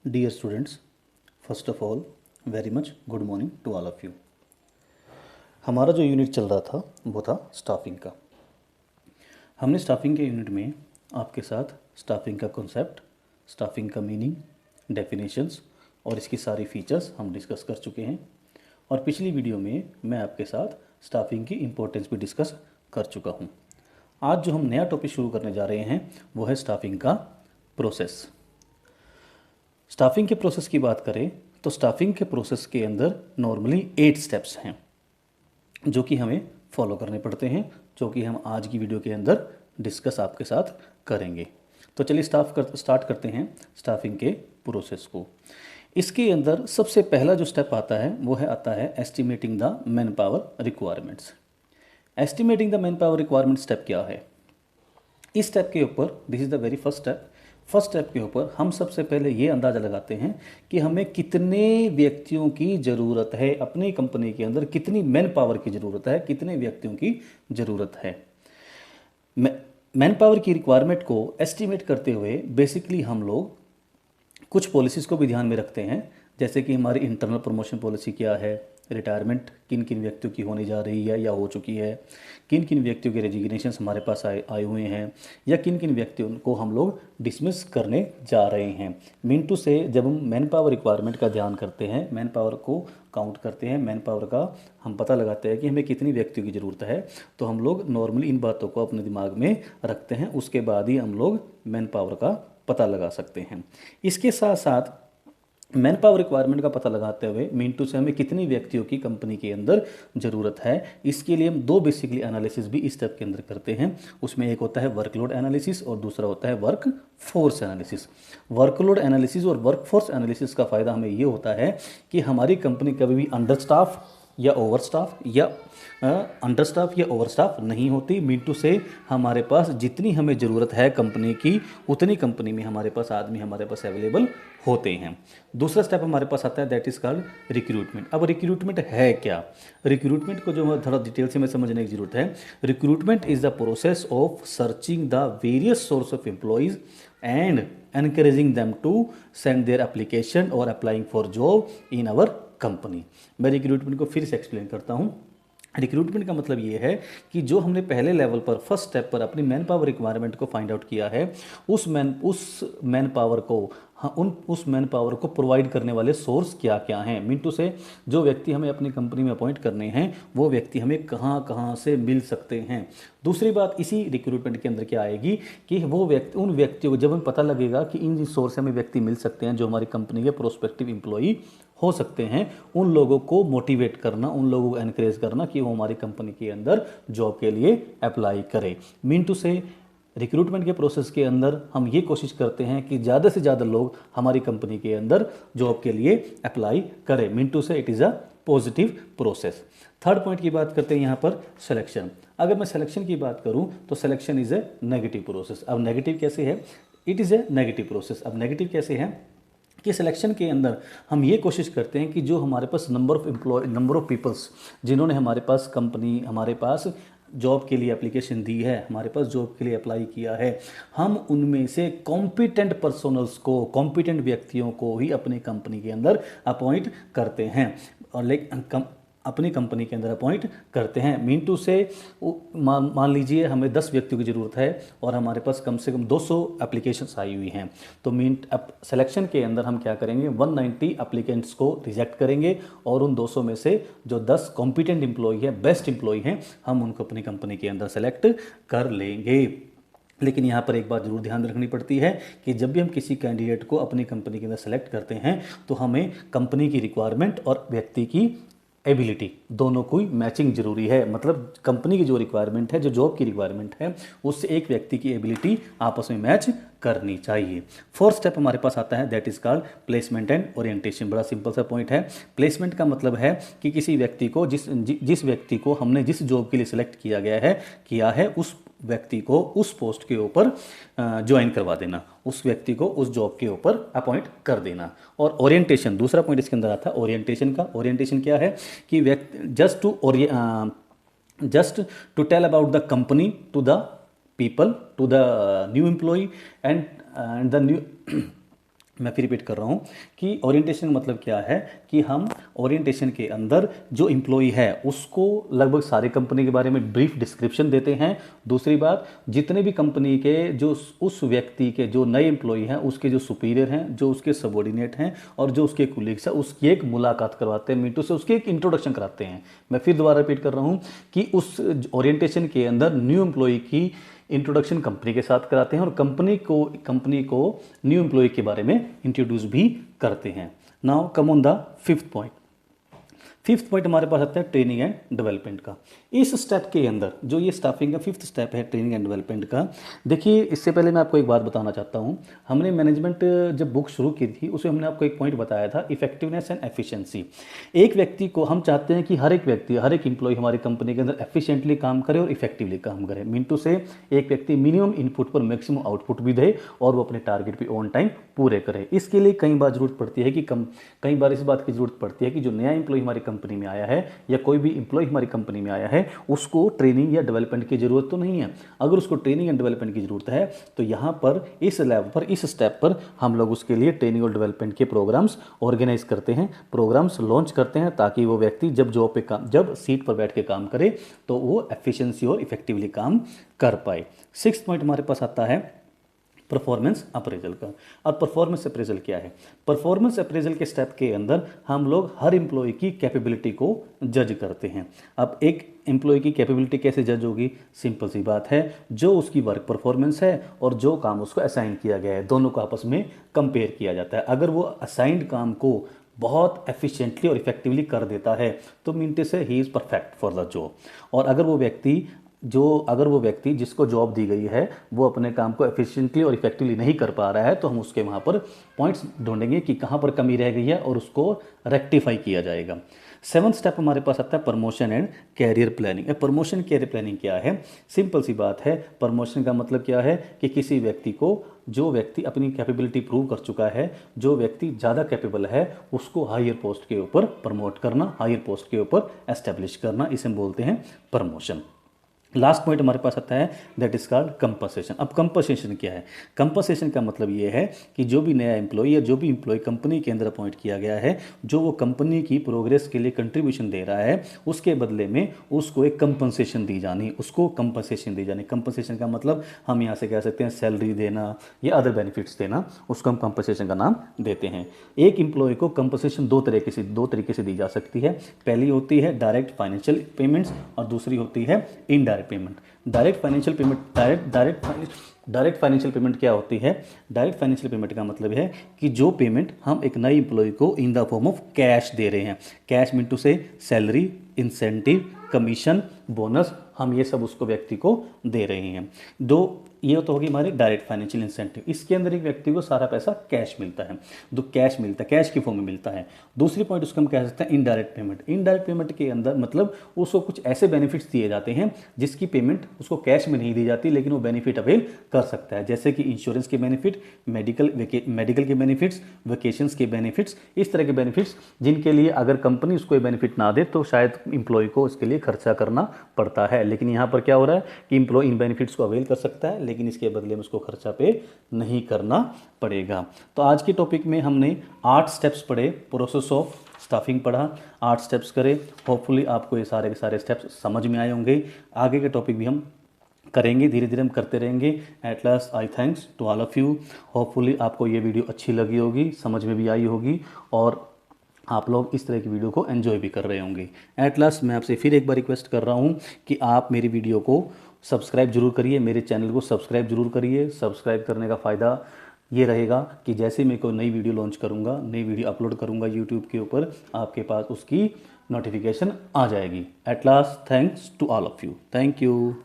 Dear students, first of all, very much good morning to all of you. हमारा जो unit चल रहा था वो था स्टाफिंग का। हमने स्टाफिंग के यूनिट में आपके साथ स्टाफिंग का कॉन्सेप्ट, स्टाफिंग का मीनिंग, डेफिनेशंस और इसकी सारी फीचर्स हम डिस्कस कर चुके हैं। और पिछली वीडियो में मैं आपके साथ स्टाफिंग की इम्पोर्टेंस भी डिस्कस कर चुका हूँ। आज जो हम नया टॉपिक शुरू करने जा रहे हैं वो है स्टाफिंग का प्रोसेस। स्टाफिंग के प्रोसेस की बात करें तो स्टाफिंग के प्रोसेस के अंदर नॉर्मली 8 स्टेप्स हैं जो कि हमें फॉलो करने पड़ते हैं, जो कि हम आज की वीडियो के अंदर डिस्कस आपके साथ करेंगे। तो चलिए स्टार्ट करते हैं स्टाफिंग के प्रोसेस को। इसके अंदर सबसे पहला जो स्टेप आता है estimating the man power requirements. Estimating the man power requirement step क्या है? इस स्टेप के ऊपर, this is the very first step के ऊपर हम सबसे पहले ये अंदाज़ा लगाते हैं कि हमें कितने व्यक्तियों की ज़रूरत है, अपनी कंपनी के अंदर कितनी मैन पावर की ज़रूरत है, कितने व्यक्तियों की ज़रूरत है। मैन पावर की रिक्वायरमेंट को एस्टिमेट करते हुए बेसिकली हम लोग कुछ पॉलिसीज़ को भी ध्यान में रखते हैं, जैसे कि हमारी इंटरनल प्रमोशन पॉलिसी क्या है, रिटायरमेंट किन किन व्यक्तियों की होने जा रही है या हो चुकी है, किन किन व्यक्तियों के रेजिग्नेशंस हमारे पास आए हुए हैं, या किन किन व्यक्तियों को हम लोग डिसमिस करने जा रहे हैं। मीन टू से जब हम मैन पावर रिक्वायरमेंट का ध्यान करते हैं, मैन पावर को काउंट करते हैं, मैन पावर का हम पता लगाते हैं कि हमें कितनी व्यक्तियों की ज़रूरत है, तो हम लोग नॉर्मली इन बातों को अपने दिमाग में रखते हैं। उसके बाद ही हम लोग मैन पावर का पता लगा सकते हैं। इसके साथ साथ मैन पावर रिक्वायरमेंट का पता लगाते हुए मीन टू से हमें कितनी व्यक्तियों की कंपनी के अंदर ज़रूरत है, इसके लिए हम दो बेसिकली एनालिसिस भी इस स्टेप के अंदर करते हैं। उसमें एक होता है वर्कलोड एनालिसिस और दूसरा होता है work force analysis. Workload analysis और वर्क फोर्स एनालिसिस का फ़ायदा हमें ये होता है कि हमारी कंपनी कभी भी अंडर स्टाफ या ओवर स्टाफ या ओवर स्टाफ नहीं होती। मीन टू से हमारे पास जितनी हमें ज़रूरत है कंपनी की, उतनी कंपनी में हमारे पास आदमी हमारे पास अवेलेबल होते हैं। दूसरा स्टेप हमारे पास आता है दैट इज़ कॉल्ड रिक्रूटमेंट। अब रिक्रूटमेंट है क्या? रिक्रूटमेंट को जो थोड़ा डिटेल से हमें समझने की ज़रूरत है। Recruitment is the process of searching the various source of employees and encouraging them to send their application or applying for job in our company. मैं रिक्रूटमेंट को फिर से एक्सप्लेन करता हूँ। रिक्रूटमेंट का मतलब ये है कि जो हमने पहले लेवल पर फर्स्ट स्टेप पर अपनी मैन पावर रिक्वायरमेंट को फाइंड आउट किया है, उस मैन पावर को उस मैन पावर को प्रोवाइड करने वाले सोर्स क्या क्या हैं। मीन टू से जो व्यक्ति हमें अपनी कंपनी में अपॉइंट करने हैं वो व्यक्ति हमें कहाँ कहाँ से मिल सकते हैं। दूसरी बात इसी रिक्रूटमेंट के अंदर क्या आएगी कि वो व्यक्ति, उन व्यक्तियों को जब हमें पता लगेगा कि इन सोर्स से हमें व्यक्ति मिल सकते हैं जो हमारी कंपनी के प्रोस्पेक्टिव एम्प्लॉई हो सकते हैं, उन लोगों को मोटिवेट करना, उन लोगों को एनकरेज करना कि वो हमारी कंपनी के अंदर जॉब के लिए अप्लाई करें। मीन टू से रिक्रूटमेंट के प्रोसेस के अंदर हम ये कोशिश करते हैं कि ज़्यादा से ज़्यादा लोग हमारी कंपनी के अंदर जॉब के लिए अप्लाई करें। मीन टू से it is a positive process. Third point की बात करते हैं यहाँ पर सिलेक्शन। अगर मैं सिलेक्शन की बात करूँ तो selection is a negative process. अब नेगेटिव कैसे है? It is a negative process. अब नेगेटिव कैसे है कि सिलेक्शन के अंदर हम ये कोशिश करते हैं कि जो हमारे पास नंबर ऑफ पीपल्स जिन्होंने हमारे पास जॉब के लिए एप्लीकेशन दी है, हमारे पास जॉब के लिए अप्लाई किया है, हम उनमें से कॉम्पिटेंट पर्सनल्स को, कॉम्पिटेंट व्यक्तियों को ही अपनी कंपनी के अंदर अपॉइंट करते हैं और अपनी कंपनी के अंदर अपॉइंट करते हैं। मीन टू से मान लीजिए हमें 10 व्यक्तियों की ज़रूरत है और हमारे पास कम से कम 200 एप्लीकेशंस आई हुई हैं, तो सिलेक्शन के अंदर हम क्या करेंगे, 190 एप्लीकेंट्स को रिजेक्ट करेंगे और उन 200 में से जो 10 कॉम्पिटेंट एम्प्लॉय हैं, बेस्ट एम्प्लॉय हैं, हम उनको अपनी कंपनी के अंदर सेलेक्ट कर लेंगे। लेकिन यहाँ पर एक बात जरूर ध्यान रखनी पड़ती है कि जब भी हम किसी कैंडिडेट को अपनी कंपनी के अंदर सेलेक्ट करते हैं तो हमें कंपनी की रिक्वायरमेंट और व्यक्ति की एबिलिटी दोनों को मैचिंग जरूरी है। मतलब कंपनी की जो रिक्वायरमेंट है, जो जॉब की रिक्वायरमेंट है, उससे एक व्यक्ति की एबिलिटी आपस में मैच करनी चाहिए। फोर्थ स्टेप हमारे पास आता है that is called placement and orientation. बड़ा सिंपल सा पॉइंट है। प्लेसमेंट का मतलब है कि किसी व्यक्ति को जिस व्यक्ति को हमने जिस जॉब के लिए सिलेक्ट किया है उस व्यक्ति को उस पोस्ट के ऊपर ज्वाइन करवा देना, उस व्यक्ति को उस जॉब के ऊपर अपॉइंट कर देना। और ओरिएंटेशन, दूसरा पॉइंट इसके अंदर आता है ओरिएंटेशन का। ओरिएंटेशन क्या है कि just to tell about the company to the people, to the new employ and the new मैं फिर रिपीट कर रहा हूँ कि ओरिएंटेशन मतलब क्या है कि हम ओरिएंटेशन के अंदर जो एम्प्लॉय है उसको लगभग सारी कंपनी के बारे में ब्रीफ डिस्क्रिप्शन देते हैं। दूसरी बात, जितने भी कंपनी के जो उस व्यक्ति के जो नए एम्प्लॉय हैं उसके जो सुपीरियर हैं, जो उसके सबॉर्डिनेट हैं और जो उसके कुलीग्स हैं, उसकी एक मुलाकात करवाते हैं, मीटू से उसकी एक इंट्रोडक्शन कराते हैं। मैं फिर दोबारा रिपीट कर रहा हूँ कि उस ओरिएंटेशन के अंदर न्यू एम्प्लॉय की इंट्रोडक्शन कंपनी के साथ कराते हैं और कंपनी को न्यू एम्प्लॉय के बारे में इंट्रोड्यूस भी करते हैं। Now come on the fifth point हमारे पास आता है ट्रेनिंग एंड डेवलपमेंट का। इस स्टेप के अंदर जो ये स्टाफिंग का फिफ्थ स्टेप है ट्रेनिंग एंड डेवलपमेंट का, देखिए इससे पहले मैं आपको एक बात बताना चाहता हूँ। हमने मैनेजमेंट जब बुक शुरू की थी उसमें हमने आपको एक पॉइंट बताया था, इफेक्टिवनेस एंड एफिशिएंसी। एक व्यक्ति को हम चाहते हैं कि हर एक एम्प्लॉय हमारी कंपनी के अंदर एफिशिएंटली काम करे और इफेक्टिवली काम करे। मिनटू से एक व्यक्ति मिनिमम इनपुट पर मैक्सिमम आउटपुट भी दे और वो अपने टारगेट भी ऑन टाइम पूरे करे। इसके लिए कई बार जरूरत पड़ती है कि कई बार इस बात की जरूरत पड़ती है कि जो नया एम्प्लॉय हमारी कंपनी में आया है या कोई भी एम्प्लॉय हमारी कंपनी में आया है उसको ट्रेनिंग या डेवलपमेंट की जरूरत तो नहीं है। अगर उसको ट्रेनिंग एंड डेवलपमेंट की जरूरत है तो यहाँ पर इस लेवल पर इस स्टेप पर हम लोग उसके लिए ट्रेनिंग और डेवलपमेंट के प्रोग्राम्स ऑर्गेनाइज करते हैं, प्रोग्राम्स लॉन्च करते हैं ताकि वो व्यक्ति जब सीट पर बैठ के काम करे तो वो एफिशिएंसी और इफेक्टिवली काम कर पाए। सिक्स्थ पॉइंट हमारे पास आता है परफॉर्मेंस अप्रेजल का। और परफॉर्मेंस अप्रेजल क्या है? परफॉर्मेंस अप्रेजल के स्टेप के अंदर हम लोग हर एम्प्लॉय की कैपेबिलिटी को जज करते हैं। अब एक एम्प्लॉय की कैपेबिलिटी कैसे जज होगी? सिंपल सी बात है, जो उसकी वर्क परफॉर्मेंस है और जो काम उसको असाइन किया गया है दोनों को आपस में कंपेयर किया जाता है। अगर वो असाइंड काम को बहुत एफिशिएंटली और इफेक्टिवली कर देता है तो मीनते से he is perfect for the job. और अगर वो व्यक्ति जिसको जॉब दी गई है वो अपने काम को एफिशिएंटली और इफेक्टिवली नहीं कर पा रहा है तो हम उसके वहाँ पर पॉइंट्स ढूंढेंगे कि कहाँ पर कमी रह गई है और उसको रेक्टिफाई किया जाएगा। सेवंथ स्टेप हमारे पास आता है promotion and career planning. Promotion career planning क्या है? सिंपल सी बात है, प्रमोशन का मतलब क्या है कि किसी व्यक्ति को, जो व्यक्ति अपनी कैपेबिलिटी प्रूव कर चुका है, जो व्यक्ति ज़्यादा कैपेबल है उसको हायर पोस्ट के ऊपर प्रमोट करना, हायर पोस्ट के ऊपर एस्टेब्लिश करना, इसे हम बोलते हैं प्रमोशन। लास्ट पॉइंट हमारे पास आता है दैट इज कॉल्ड कंपनसेशन। अब कंपनसेशन क्या है? कंपनसेशन का मतलब ये है कि जो भी नया एम्प्लॉय या जो भी एम्प्लॉय कंपनी के अंदर अपॉइंट किया गया है, जो वो कंपनी की प्रोग्रेस के लिए कंट्रीब्यूशन दे रहा है, उसके बदले में उसको एक कंपनसेशन दी जानी, उसको कंपनसेशन दी जानी। कंपनसेशन का मतलब हम यहाँ से कह सकते हैं सैलरी देना या अदर बेनिफिट्स देना, उसको हम कंपनसेशन का नाम देते हैं। एक एम्प्लॉय को कंपनसेशन दो तरीके से दी जा सकती है। पहली होती है डायरेक्ट फाइनेंशियल पेमेंट्स और दूसरी होती है indirect payment. Direct financial payment क्या होती है? डायरेक्ट फाइनेंशियल पेमेंट का मतलब है कि जो पेमेंट हम एक नई एम्प्लॉय को in the form of cash दे रहे हैं। कैश मीन टू से सैलरी, इंसेंटिव, कमीशन, बोनस, हम ये सब उसको व्यक्ति को दे रहे हैं। ये तो होगी हमारे डायरेक्ट फाइनेंशियल इंसेंटिव। इसके अंदर एक व्यक्ति को सारा पैसा कैश मिलता है, कैश की फॉर्म में मिलता है। दूसरी पॉइंट उसको हम कह सकते हैं इनडायरेक्ट पेमेंट। इनडायरेक्ट पेमेंट के अंदर मतलब उसको कुछ ऐसे बेनिफिट्स दिए जाते हैं जिसकी पेमेंट उसको कैश में नहीं दी जाती लेकिन वो बेनिफिट अवेल कर सकता है, जैसे कि इंश्योरेंस के बेनिफिट, मेडिकल के बेनिफिट्स, वेकेशंस के बेनिफिट्स, इस तरह के बेनिफिट्स जिनके लिए अगर कंपनी उसको बेनिफिट ना दे तो शायद एम्प्लॉय को उसके लिए खर्चा करना पड़ता है। लेकिन यहाँ पर क्या हो रहा है कि एम्प्लॉय इन बेनिफिट्स को अवेल कर सकता है लेकिन इसके बदले में उसको खर्चा पे नहीं करना पड़ेगा। तो आज के टॉपिक में हमने 8 स्टेप्स पढ़े, प्रोसेस ऑफ स्टाफिंग पढ़ा, 8 स्टेप्स करे। होपफुली आपको ये सारे के सारे स्टेप्स समझ में आए होंगे। आगे के टॉपिक भी हम करेंगे, धीरे धीरे हम करते रहेंगे। At last I thanks to all of you. Hopefully आपको ये वीडियो अच्छी लगी होगी, समझ में भी आई होगी और आप लोग इस तरह की वीडियो को एंजॉय भी कर रहे होंगे। एट लास्ट मैं आपसे फिर एक बार रिक्वेस्ट कर रहा हूँ कि आप मेरी वीडियो को सब्सक्राइब जरूर करिए, मेरे चैनल को सब्सक्राइब जरूर करिए। सब्सक्राइब करने का फ़ायदा ये रहेगा कि जैसे मैं कोई नई वीडियो लॉन्च करूँगा, नई वीडियो अपलोड करूँगा यूट्यूब के ऊपर, आपके पास उसकी नोटिफिकेशन आ जाएगी। At last thanks to all of you. Thank you.